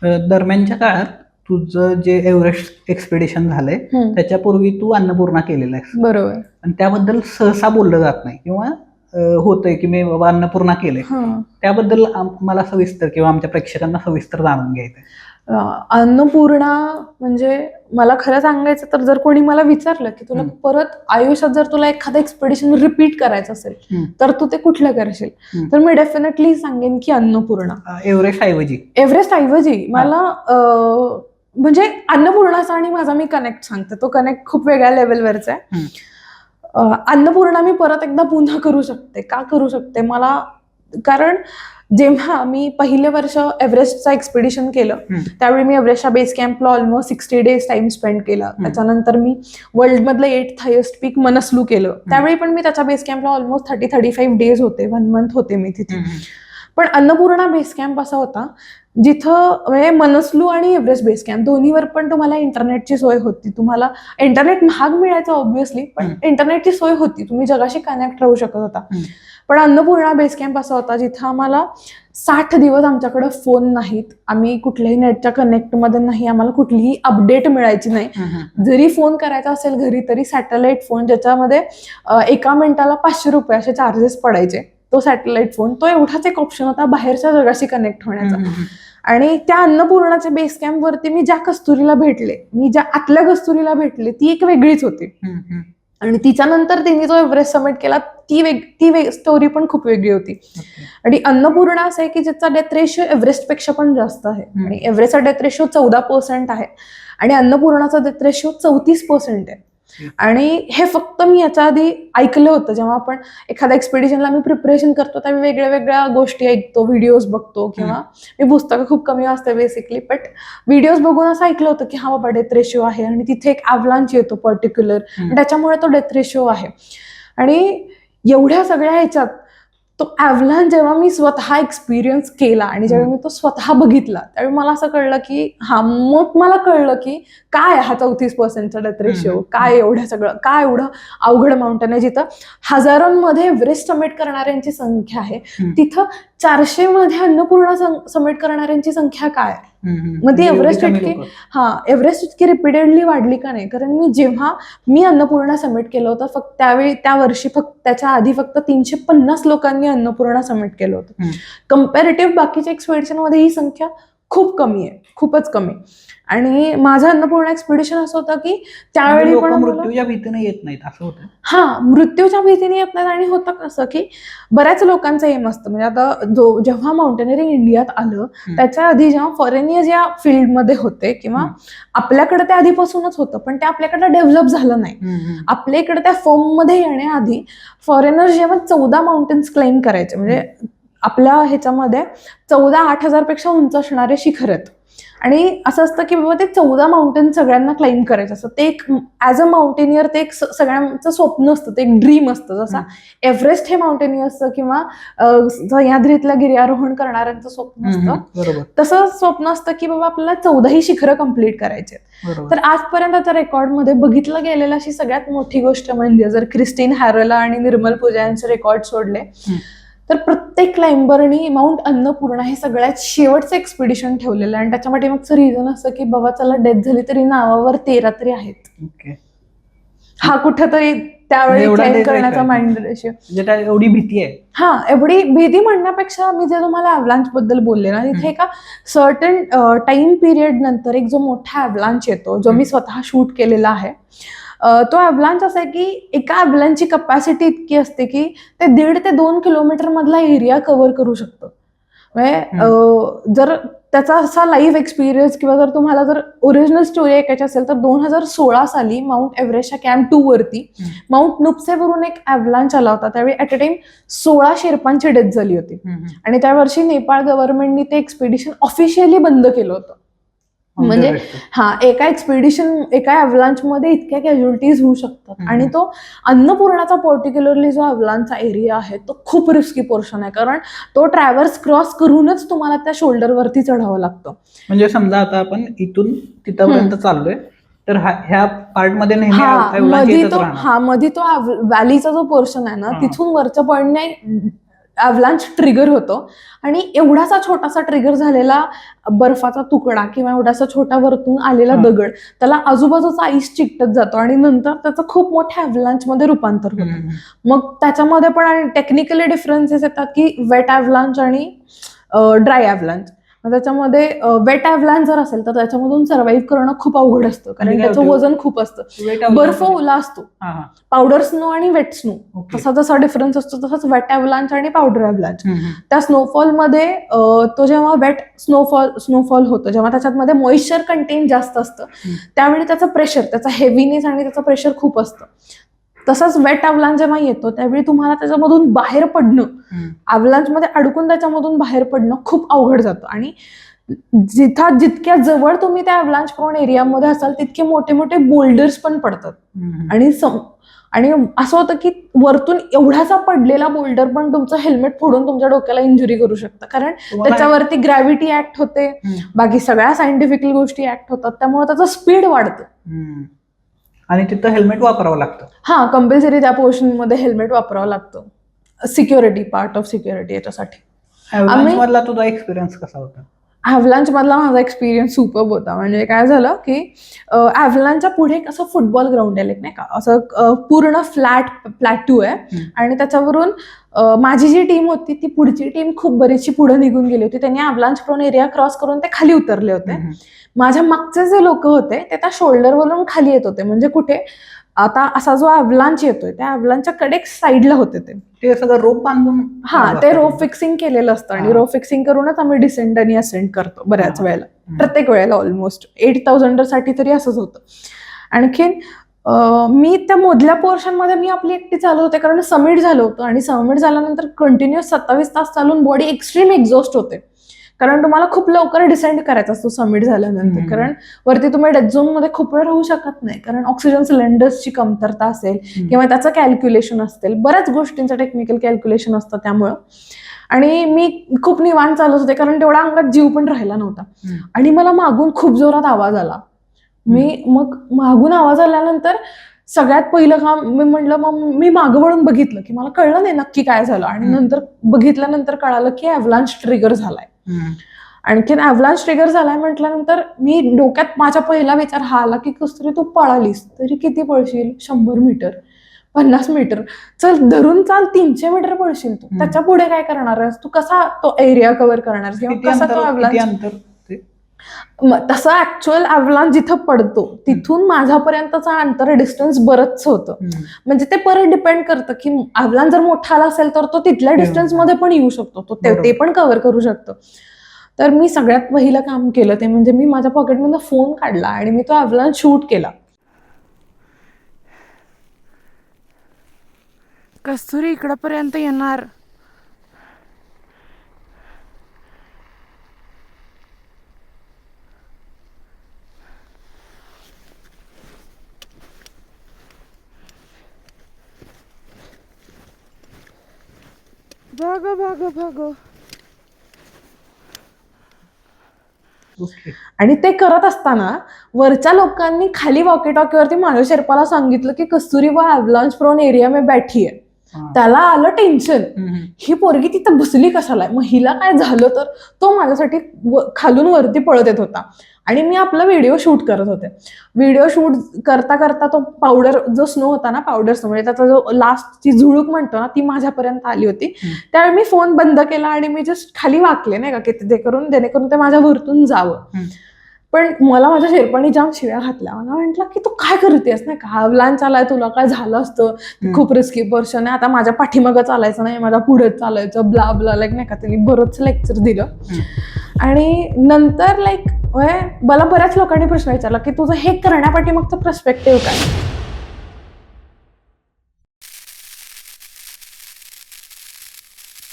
दरम्यानच्या काळात तुझं जे एव्हरेस्ट एक्सपिडिशन झालंय त्याच्यापूर्वी तू अन्नपूर्णा केलेलं आहे. बरोबर. आणि त्याबद्दल सहसा बोललं जात नाही किंवा होतंय की मी बाबा अन्नपूर्णा केलंय. त्याबद्दल मला सविस्तर किंवा आमच्या प्रेक्षकांना सविस्तर जाणून घ्यायचंय. अन्नपूर्णा म्हणजे मला खरं सांगायचं तर जर कोणी मला विचारलं की तुला परत आयुष्यात जर तुला एखादं एक्सपिडिशन रिपीट करायचं असेल तर तू ते कुठलं करशील, तर मी डेफिनेटली सांगेन की अन्नपूर्णा. एव्हरेस्ट ऐवजी मला म्हणजे अन्नपूर्णाचा आणि माझा मी कनेक्ट सांगते, तो कनेक्ट खूप वेगळ्या लेवलवरचा आहे. अन्नपूर्णा मी परत एकदा पुन्हा करू शकते. का करू शकते? मला कारण जेव्हा मी पहिले वर्ष एव्हरेस्टचा एक्सपिडिशन केलं त्यावेळी मी एव्हरेस्टच्या बेस कॅम्पला ऑलमोस्ट 60 days टाइम स्पेंड केला. त्याच्यानंतर मी वर्ल्ड मधलं 8th हायेस्ट पीक मनसलू केलं. त्यावेळी पण मी त्याच्या बेस कॅम्पला ऑलमोस्ट 30-35 days होते, 1 month होते मी तिथे. पण अन्नपूर्णा बेस कॅम्प असा होता जिथं म्हणजे मनसलू आणि एव्हरेस्ट बेस कॅम्प दोन्हीवर पण तुम्हाला इंटरनेटची सोय होती. तुम्हाला इंटरनेट महाग मिळायचं ऑब्व्हियसली, पण इंटरनेटची सोय होती, तुम्ही जगाशी कनेक्ट राहू शकत होता. पण अन्नपूर्णा बेस कॅम्प असा होता जिथं आम्हाला 60 दिवस आमच्याकडे फोन नाहीत, आम्ही कुठल्याही नेटच्या कनेक्टमध्ये नाही, आम्हाला कुठलीही अपडेट मिळायची नाही. जरी फोन करायचा असेल घरी तरी सॅटेलाइट फोन, ज्याच्यामध्ये 1 मिनिटाला 500 रुपये असे चार्जेस पडायचे. तो सॅटेलाइट फोन, तो एवढाच एक ऑप्शन होता बाहेरच्या जगाशी कनेक्ट होण्याचा. आणि त्या अन्नपूर्णाच्या बेस कॅम्प वरती मी ज्या कस्तुरीला भेटले, मी ज्या आतल्या कस्तुरीला भेटले, ती एक वेगळीच होती. आणि तिच्यानंतर तिने जो एव्हरेस्ट समिट केला ती स्टोरी पण खूप वेगळी होती. आणि अन्नपूर्णा असं आहे की ज्याचा डेथ रेशिओ एव्हरेस्ट पेक्षा पण जास्त आहे. आणि एव्हरेस्टचा डेथ रेशिओ 14% आहे आणि अन्नपूर्णाचा डेथ रेशिओ 34% आहे. आणि हे फक्त मी याच्या आधी ऐकलं होतं. जेव्हा आपण एखाद्या एक्सपिडिशनला मी प्रिपरेशन करतो तेव्हा वेगळ्या वेगळ्या गोष्टी ऐकतो, व्हिडिओज बघतो, किंवा मी पुस्तकं खूप कमी वाचते बेसिकली, बट व्हिडिओज बघून असं ऐकलं होतं की हा बाबा डेथ रेशिओ आहे आणि तिथे एक ॲव्हलांच येतो पर्टिक्युलर, त्याच्यामुळे तो डेथ रेशिओ आहे. आणि एवढ्या सगळ्या ह्याच्यात तो ॲव्हलांच जेव्हा मी स्वतः एक्सपिरियन्स केला आणि जेव्हा मी तो स्वतः बघितला त्यावेळी मला असं कळलं की मग मला कळलं की काय हा 34%चा डेथ रेशिओ, काय एवढं सगळं, काय एवढं अवघड माउंटेन आहे जिथं हजारांमध्ये एव्हरेस्ट समिट करणाऱ्यांची संख्या आहे, तिथं 400 मध्ये अन्नपूर्णा समिट करणाऱ्यांची संख्या काय? मग ती एव्हरेस्ट इतकी रिपीटेडली वाढली का नाही? कारण जेव्हा मी अन्नपूर्णा समिट केलं होतं फक्त त्या वर्षी त्याच्या आधी फक्त 350 लोकांनी अन्नपूर्णा समिट केलं होतं. कम्पॅरेटिव्ह बाकीच्या एक्सपिडिशन मध्ये ही संख्या खूप कमी आहे, खूपच कमी. आणि माझं अन्नपूर्णा एक्सपिडिशन असं होतं की त्यावेळी पण मृत्यूच्या भीतीने येत नाहीत असं होतं. मृत्यूच्या भीतीने येत नाहीत. आणि होतं कसं की बऱ्याच लोकांचं एम असतं, म्हणजे आता जेव्हा माउंटेनिअरिंग इंडियात आलं त्याच्या आधी जेव्हा फॉरेनियर्स या फील्डमध्ये होते किंवा आपल्याकडे ते आधीपासूनच होतं पण ते आपल्याकडे डेव्हलप झालं नाही. आपल्या इकडे त्या फॉर्ममध्ये येण्याआधी फॉरेनर्स जेव्हा 14 माउंटेन्स क्लाइम करायचे, म्हणजे आपल्या ह्याच्यामध्ये 14,000-8,000 पेक्षा उंच असणारे शिखर आहेत. आणि असं असतं की बाबा ते 14 माउंटेन सगळ्यांना क्लाइम करायचं असतं. ते एक ॲज अ माउंटेनियर ते एक सगळ्यांचं स्वप्न असतं, ते एक ड्रीम असतं. जसं एव्हरेस्ट हे माउंटेनियर्सचं किंवा सह्याद्रीतलं गिर्यारोहण करणाऱ्यांचं स्वप्न असतं, तसं स्वप्न असतं की बाबा आपल्याला 14 शिखरं कम्प्लीट करायचे. तर आजपर्यंतच्या रेकॉर्डमध्ये बघितलं गेलेलं अशी सगळ्यात मोठी गोष्ट म्हणजे जर क्रिस्टीन हॅरेला आणि निर्मल पूजा यांचे रेकॉर्ड सोडले तर प्रत्येक क्लाइंबरनी माउंट अन्नपूर्णा हे सगळ्यात शेवटचं एक्सपिडिशन ठेवलेलं आहे. आणि त्याच्यामध्ये मगचं रिझन असं की बाबा चला डेथ झाली तरी नावावर 13 तरी आहेत. हा कुठेतरी त्यावेळी क्लाइम करण्याचा माइंड रेशिओ, एवढी भीती आहे. एवढी भीती म्हणण्यापेक्षा मी जे तुम्हाला ॲव्हलांच बद्दल बोलले ना, तिथे एका सर्टन टाइम पिरियड नंतर एक जो मोठा ॲव्हलांच येतो जो मी स्वतः शूट केलेला आहे, तो ॲव्हलांच असा आहे की एका ॲव्हलांचची कपॅसिटी इतकी असते की ते 1.5 ते 2 किलोमीटर मधला एरिया कव्हर करू शकतं. म्हणजे जर त्याचा असा लाईव्ह एक्सपिरियन्स किंवा जर तुम्हाला जर ओरिजिनल स्टोरी ऐकायची असेल तर 2016 साली माउंट एव्हरेस्टच्या कॅम्प 2 वरती माउंट नुप्सेवरून एक ॲव्हलांच आला होता. त्यावेळी ॲट अ टाइम 16 शेर्पांची डेथ झाली होती. आणि त्या वर्षी नेपाळ गव्हर्नमेंटनी ते एक्सपिडिशन ऑफिशियली बंद केलं होतं. म्हणजे एका ॲव्हलांच मध्ये इतक्या कॅज्युअलिटीज होऊ शकतात. आणि तो अन्नपूर्णाचा पर्टिक्युलरली जो ॲव्हलांचा एरिया आहे तो खूप रिस्की पोर्शन आहे, कारण तो ट्रॅव्हर्स क्रॉस करूनच तुम्हाला त्या शोल्डरवरती चढावं लागतं. म्हणजे समजा आता आपण इथून तिथपर्यंत चाललोय तर ह्या पार्ट मध्ये मध्ये तो व्हॅलीचा जो पोर्शन आहे ना तिथून वरच्या पॉइंटने अवलांच ट्रिगर होतो आणि एवढासा छोटासा ट्रिगर झालेला बर्फाचा तुकडा किंवा एवढासा छोटा वरतून आलेला दगड त्याला आजूबाजूचा आईस चिकटत जातो आणि नंतर त्याचं खूप मोठ्या अवलांच मध्ये रूपांतर होतं. मग त्याच्यामध्ये पण टेक्निकली डिफरन्सेस येतात की वेट अवलांच आणि ड्राय अवलांच. त्याच्यामध्ये वेट अवलांच जर असेल तर त्याच्यामधून सर्व्हाइव्ह करणं खूप अवघड असतं कारण त्याचं वजन खूप असतं. बर्फ ओला असतो, पावडर स्नो आणि वेट स्नो तसा जसा डिफरन्स असतो तसाच वेट अवलांच आणि पावडर अवलांच. त्या स्नोफॉलमध्ये तो जेव्हा वेट स्नोफॉल होतो जेव्हा त्याच्यामध्ये मॉइश्चर कंटेंट जास्त असतं त्यावेळी त्याचं प्रेशर, त्याचा हेवीनेस आणि त्याचं प्रेशर खूप असतं. तसंच वेट अवलांच जेव्हा येतो त्यावेळी तुम्हाला त्याच्यामधून बाहेर पडणं, अवलांच मध्ये अडकून त्याच्यामधून बाहेर पडणं खूप अवघड जातं आणि जितक्या जवळ तुम्ही त्या अवलांच प्रोन एरियामध्ये असाल तितके मोठे मोठे बोल्डर्स पण पडतात. आणि असं होतं की वरतून एवढासा पडलेला बोल्डर पण तुमचं हेल्मेट फोडून तुमच्या डोक्याला इंजुरी करू शकतं कारण त्याच्यावरती ग्रॅव्हिटी ऍक्ट होते, बाकी सगळ्या सायंटिफिकल गोष्टी ऍक्ट होतात, त्यामुळे त्याचं स्पीड वाढतं आणि तिथं हेल्मेट वापरावं लागतं. हा, कंपल्सरी त्या पोर्शन मध्ये हेल्मेट वापरावं लागतं. सिक्युरिटी, पार्ट ऑफ सिक्युरिटी याच्यासाठी. मधला तुझा एक्सपिरियन्स कसा होता? अवलांच मधला माझा एक्सपिरियन्स सुपर्ब होता. म्हणजे काय झालं की अवलांचच्या पुढे असं फुटबॉल ग्राउंड आहे नाही का, असं पूर्ण फ्लॅट प्लॅट्यू आहे आणि त्याच्यावरून माझी जी टीम होती ती पुढची टीम खूप बरीचशी पुढे निघून गेली होती. त्यांनी अवलांच प्रोन एरिया क्रॉस करून ते खाली उतरले होते. माझ्या मागचे जे लोक होते ते त्या शोल्डरवरून खाली येत होते. म्हणजे कुठे आता असा जो अवलांच येतोय त्या अवलांचच्या कडे साईडला होते ते सगळं रोप बांधून. ते रोप फिक्सिंग केलेलं असतं आणि रोप फिक्सिंग करूनच आम्ही डिसेंड आणि असेंड करतो बऱ्याच वेळेला, प्रत्येक वेळेला ऑलमोस्ट 8,000 साठी तरी असंच होतं. आणखीन मी त्या मधल्या पोर्शन मध्ये मी आपली एकटी चालत होते कारण समिट झालं होतं आणि समिट झाल्यानंतर कंटिन्युअस 27 तास चालून बॉडी एक्स्ट्रीम एक्झॉस्ट होते कारण तुम्हाला खूप लवकर डिसेंड करायचा असतो समिट झाल्यानंतर. कारण वरती तुम्ही डेथ झोन मध्ये खूप वेळ राहू शकत नाही कारण ऑक्सिजन सिलेंडर्सची कमतरता असेल किंवा त्याचं कॅल्क्युलेशन असेल, बऱ्याच गोष्टींचं टेक्निकल कॅल्क्युलेशन असतं त्यामुळं. आणि मी खूप निवांत चालत होते कारण तेवढा अंगात जीव पण राहिला नव्हता आणि मला मागून खूप जोरात आवाज आला. मग मागून आवाज आल्यानंतर सगळ्यात पहिलं काम मी म्हटलं, मग मी मागं वळून बघितलं की मला कळलं नाही नक्की काय झालं आणि नंतर बघितल्यानंतर कळालं की अवलांच ट्रिगर झालाय. आणखीन अवलांच ट्रिगर झालाय म्हटल्यानंतर मी डोक्यात माझा पहिला विचार हा आला की कस्तुरी तू पळालीस तरी किती पळशील, 100 मीटर, 50 मीटर, चल धरून चाल 300 मीटर पळशील तू, त्याच्या पुढे काय करणार आहेस तू, कसा तो एरिया कव्हर करणार किंवा कसा तो अवलांच. तसं ऍक्च्युअल अवलांच जिथं पडतो तिथून माझ्यापर्यंतचा अंतर डिस्टन्स बरंच होतं. म्हणजे ते परत डिपेंड करतं की अवलांच जर मोठा आला असेल तर तो तिथल्या डिस्टन्स मध्ये पण येऊ शकतो, तो ते पण कव्हर करू शकतो. तर मी सगळ्यात पहिलं काम केलं ते म्हणजे मी माझ्या पॉकेटमधून फोन काढला आणि मी तो अवलांच शूट केला. कस्तुरी इकडपर्यंत येणार, भागो भागो भागो. आणि ते करत असताना वरच्या लोकांनी खाली वॉकी टॉकीवरती माझ्या शेर्पाला सांगितलं की कस्तुरी व अवलांच प्रोन एरिया में बैठी आहे. त्याला आलं टेन्शन, ही पोरगी तिथं बसली कशाला, मग हिला काय झालं तर तो माझ्यासाठी खालून वरती पळत येत होता आणि मी आपला व्हिडिओ शूट करत होते. व्हिडिओ शूट करता करता तो पावडर जो स्नो होता ना, पावडर स्नो म्हणजे त्याचा जो लास्टची झुळूक म्हणतो ना ती माझ्यापर्यंत आली होती. त्यावेळी मी फोन बंद केला आणि मी जस्ट खाली वाकले नाही का की जेणेकरून ते माझ्या वरतून जावं. पण मला माझ्या शेर्पाने जाम शिव्या घातल्या. मला म्हटलं की तू काय करतेस नाही का, अवलांच आलाय, तुला काय झालं असतं, खूप रिस्की पर्सन आहे, आता माझ्या पाठीमागं चालायचं नाही, माझ्या पुढे चालायचं, ब्ला ब्ला लाईक नाही का. त्यांनी बरंच लेक्चर दिलं आणि नंतर मला बऱ्याच लोकांनी प्रश्न विचारला की तुझं हे करण्यापाठी मग पर्स्पेक्टिव्ह काय.